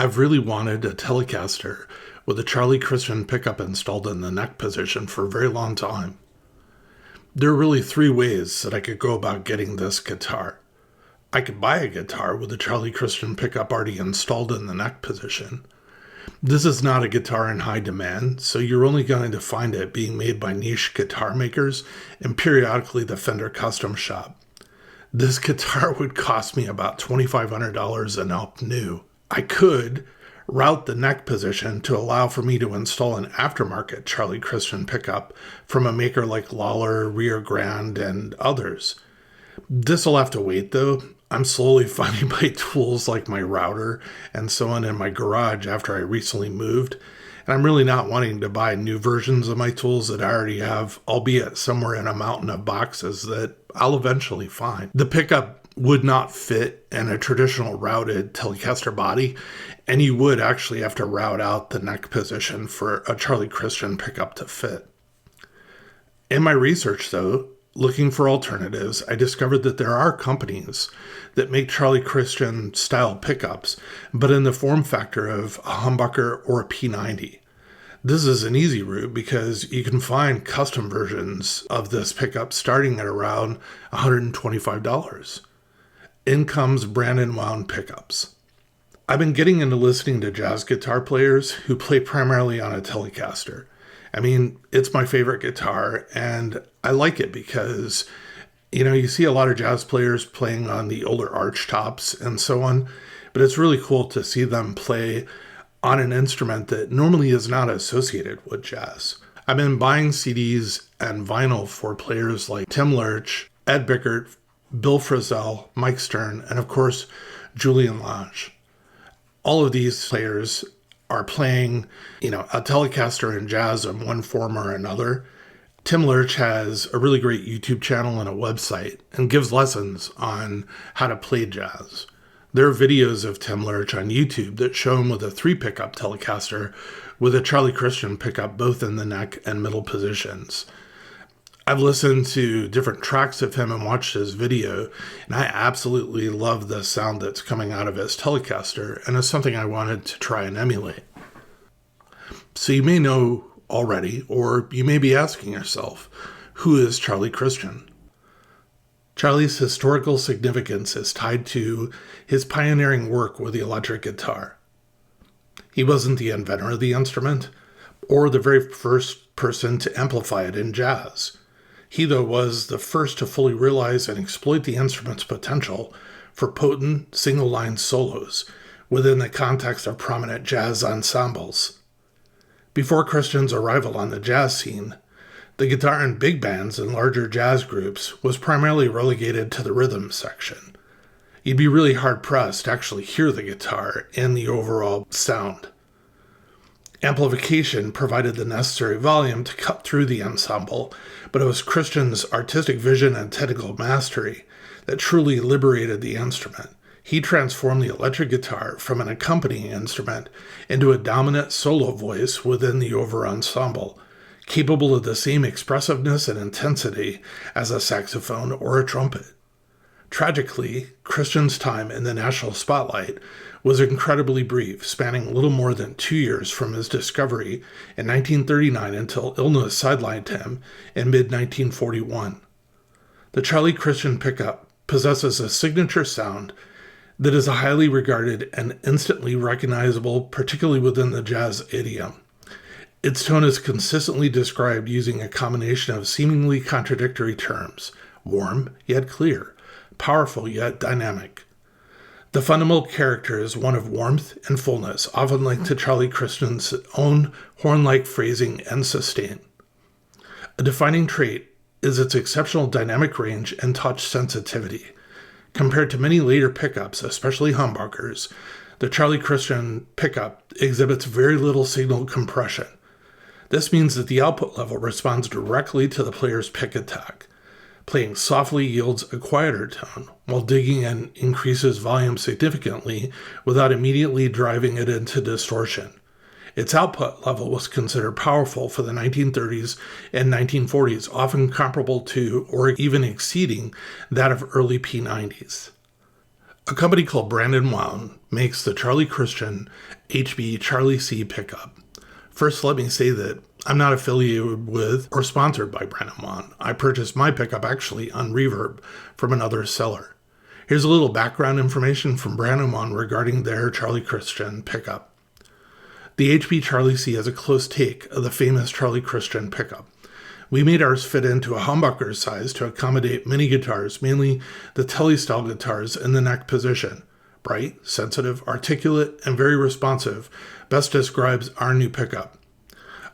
I've really wanted a Telecaster with a Charlie Christian pickup installed in the neck position for a very long time. There are really three ways that I could go about getting this guitar. I could buy a guitar with a Charlie Christian pickup already installed in the neck position. This is not a guitar in high demand, so you're only going to find it being made by niche guitar makers and periodically the Fender Custom Shop. This guitar would cost me about $2,500 and up new. I could route the neck position to allow for me to install an aftermarket Charlie Christian pickup from a maker like Lollar, Rio Grande, and others. This will have to wait though. I'm slowly finding my tools like my router and so on in my garage after I recently moved, and I'm really not wanting to buy new versions of my tools that I already have, albeit somewhere in a mountain of boxes that I'll eventually find. The pickup would not fit in a traditional routed Telecaster body, and you would actually have to route out the neck position for a Charlie Christian pickup to fit. In my research though, looking for alternatives, I discovered that there are companies that make Charlie Christian style pickups, but in the form factor of a humbucker or a P90. This is an easy route because you can find custom versions of this pickup starting at around $125. In comes Brandon wound pickups. I've been getting into listening to jazz guitar players who play primarily on a Telecaster. I mean, it's my favorite guitar, and I like it because, you see a lot of jazz players playing on the older arch tops and so on, but it's really cool to see them play on an instrument that normally is not associated with jazz. I've been buying CDs and vinyl for players like Tim Lurch, Ed Bickert, Bill Frisell, Mike Stern, and of course, Julian Lage. All of these players are playing, a Telecaster in jazz in one form or another. Tim Lurch has a really great YouTube channel and a website and gives lessons on how to play jazz. There are videos of Tim Lurch on YouTube that show him with a 3-pickup Telecaster with a Charlie Christian pickup both in the neck and middle positions. I've listened to different tracks of him and watched his video, and I absolutely love the sound that's coming out of his Telecaster, and it's something I wanted to try and emulate. So you may know already, or you may be asking yourself, who is Charlie Christian? Charlie's historical significance is tied to his pioneering work with the electric guitar. He wasn't the inventor of the instrument, or the very first person to amplify it in jazz. He, though, was the first to fully realize and exploit the instrument's potential for potent single-line solos within the context of prominent jazz ensembles. Before Christian's arrival on the jazz scene, the guitar in big bands and larger jazz groups was primarily relegated to the rhythm section. You'd be really hard-pressed to actually hear the guitar in the overall sound. Amplification provided the necessary volume to cut through the ensemble, but it was Christian's artistic vision and technical mastery that truly liberated the instrument. He transformed the electric guitar from an accompanying instrument into a dominant solo voice within the overall ensemble, capable of the same expressiveness and intensity as a saxophone or a trumpet. Tragically, Christian's time in the national spotlight was incredibly brief, spanning little more than 2 years from his discovery in 1939 until illness sidelined him in mid-1941. The Charlie Christian pickup possesses a signature sound that is highly regarded and instantly recognizable, particularly within the jazz idiom. Its tone is consistently described using a combination of seemingly contradictory terms: warm yet clear, powerful yet dynamic. The fundamental character is one of warmth and fullness, often linked to Charlie Christian's own horn-like phrasing and sustain. A defining trait is its exceptional dynamic range and touch sensitivity. Compared to many later pickups, especially humbuckers, the Charlie Christian pickup exhibits very little signal compression. This means that the output level responds directly to the player's pick attack. Playing softly yields a quieter tone, while digging in increases volume significantly without immediately driving it into distortion. Its output level was considered powerful for the 1930s and 1940s, often comparable to or even exceeding that of early P90s. A company called Brandon Wound makes the Charlie Christian HB Charlie C pickup. First, let me say that I'm not affiliated with or sponsored by Brandon Wound. I purchased my pickup actually on Reverb from another seller. Here's a little background information from Brandon Wound regarding their Charlie Christian pickup. The HB Charlie C has a close take of the famous Charlie Christian pickup. We made ours fit into a humbucker size to accommodate mini guitars, mainly the Tele style guitars in the neck position. Bright, sensitive, articulate, and very responsive best describes our new pickup.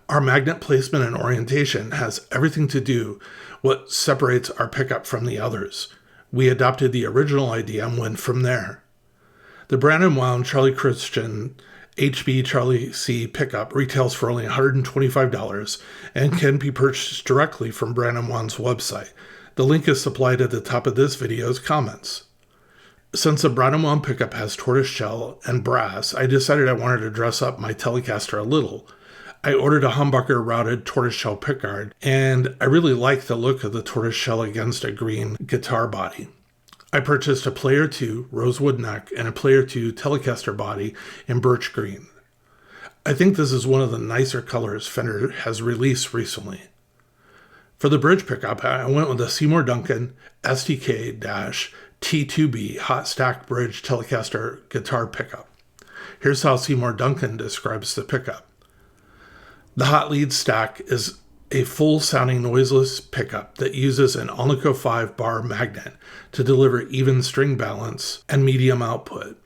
Our magnet placement and orientation has everything to do what separates our pickup from the others. We adopted the original idea and went from there. The Brandon Wound Charlie Christian HB Charlie C pickup retails for only $125 and can be purchased directly from Brandon Wound's website. The link is supplied at the top of this video's comments. Since the Brandon Wound pickup has tortoiseshell and brass, I decided I wanted to dress up my Telecaster a little. I ordered a humbucker routed tortoiseshell pickguard, and I really like the look of the tortoiseshell against a green guitar body. I purchased a Player 2 rosewood neck and a Player 2 Telecaster body in birch green. I think this is one of the nicer colors Fender has released recently. For the bridge pickup, I went with the Seymour Duncan STK-T2B hot stack bridge Telecaster guitar pickup. Here's how Seymour Duncan describes the pickup. The hot lead stack is a full-sounding noiseless pickup that uses an Alnico 5-bar magnet to deliver even string balance and medium output.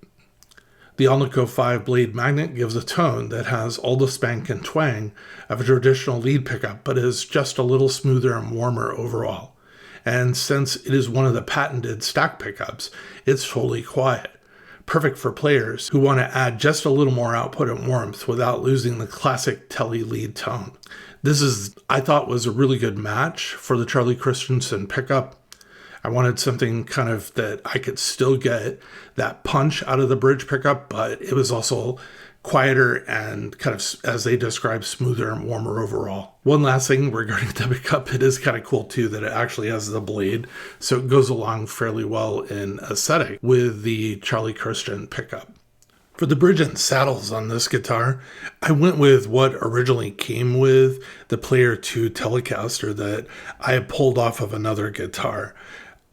The Alnico 5-blade magnet gives a tone that has all the spank and twang of a traditional lead pickup, but is just a little smoother and warmer overall. And since it is one of the patented stack pickups, it's totally quiet. Perfect for players who want to add just a little more output and warmth without losing the classic Tele lead tone. This I thought was a really good match for the Charlie Christensen pickup. I wanted something kind of that I could still get that punch out of the bridge pickup, but it was also quieter and kind of, as they describe, smoother and warmer overall. One last thing regarding the pickup, it is kind of cool too that it actually has the blade, so it goes along fairly well in aesthetic with the Charlie Christian pickup. For the bridge and saddles on this guitar, I went with what originally came with the Player 2 Telecaster that I had pulled off of another guitar.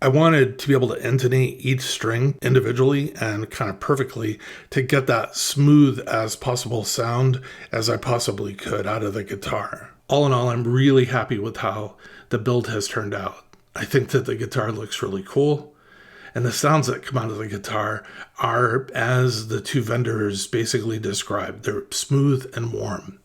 I wanted to be able to intonate each string individually and kind of perfectly to get that smooth as possible sound as I possibly could out of the guitar. All in all, I'm really happy with how the build has turned out. I think that the guitar looks really cool, and the sounds that come out of the guitar are, as the two vendors basically described, they're smooth and warm.